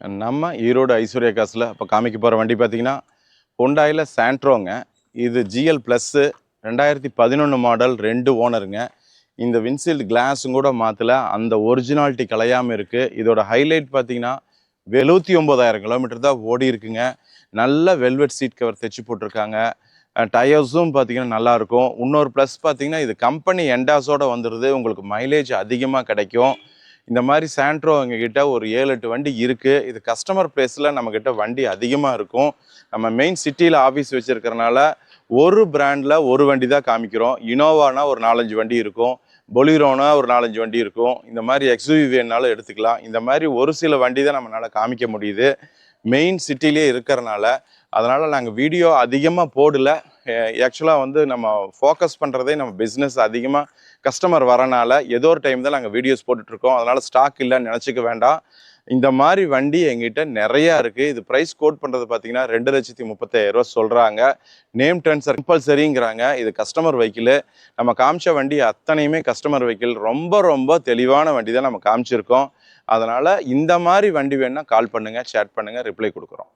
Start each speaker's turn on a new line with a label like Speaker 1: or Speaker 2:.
Speaker 1: நம்ம ஈரோடு ஐஸ்வர்யா காசில் இப்போ காமிக்க போகிற வண்டி பார்த்தீங்கன்னா ஹுண்டாயில் சாண்ட்ரோங்க. இது ஜிஎல் ப்ளஸ்ஸு 2011 மாடல், 2 ஓனருங்க. இந்த வின்சீல்டு கிளாஸும் கூட மாற்றல, அந்த ஒரிஜினாலிட்டி கலையாமல் இருக்குது. இதோட ஹைலைட் பார்த்தீங்கன்னா 79,000 கிலோமீட்டர் தான் ஓடி இருக்குங்க. நல்ல வெல்வெட் சீட் கவர் தைச்சி போட்டிருக்காங்க. டயர்ஸும் பார்த்தீங்கன்னா நல்லாயிருக்கும். இன்னொரு ப்ளஸ் பார்த்தீங்கன்னா இது கம்பெனி எண்டாஸோடு வந்துடுது, உங்களுக்கு மைலேஜ் அதிகமாக கிடைக்கும். இந்த மாதிரி சாண்ட்ரோ எங்ககிட்ட ஒரு 7-8 வண்டி இருக்குது. இது கஸ்டமர் ப்ளேஸில் நம்மக்கிட்ட வண்டி அதிகமாக இருக்கும். நம்ம மெயின் சிட்டியில் ஆஃபீஸ் வச்சுருக்கிறனால ஒரு பிராண்டில் ஒரு வண்டி தான் காமிக்கிறோம். இனோவானா ஒரு 4-5 வண்டி இருக்கும், பொலிரோனா ஒரு 4-5 வண்டி இருக்கும். இந்த மாதிரி எக்ஸ்யூவி வேணுனாலும் எடுத்துக்கலாம். இந்த மாதிரி ஒரு சில வண்டி தான் நம்மளால் காமிக்க முடியுது மெயின் சிட்டிலே இருக்கிறனால. அதனால் நாங்கள் வீடியோ அதிகமாக போடல. ஆக்சுவலாக வந்து நம்ம ஃபோக்கஸ் பண்ணுறதே நம்ம பிஸ்னஸ் அதிகமாக கஸ்டமர் வரனால ஏதோ ஒரு டைம் தான் நாங்கள் வீடியோஸ் போட்டுட்ருக்கோம். அதனால் ஸ்டாக் இல்லைன்னு நினச்சிக்க வேண்டாம். இந்த மாதிரி வண்டி எங்கிட்ட நிறையா இருக்குது. இது ப்ரைஸ் கோட் பண்ணுறது பார்த்தீங்கன்னா 2,35,000 சொல்கிறாங்க. நேம் டர்ன்ஸ் கம்பல்சரிங்கிறாங்க. இது கஸ்டமர் வெஹிக்கிள். நம்ம காமிச்ச வண்டி அத்தனையுமே கஸ்டமர் வெஹிக்கிள். ரொம்ப ரொம்ப தெளிவான வண்டி தான் நம்ம காமிச்சிருக்கோம். அதனால் இந்த மாதிரி வண்டி வேணுன்னா கால் பண்ணுங்கள், சேட் பண்ணுங்கள், ரிப்ளை கொடுக்குறோம்.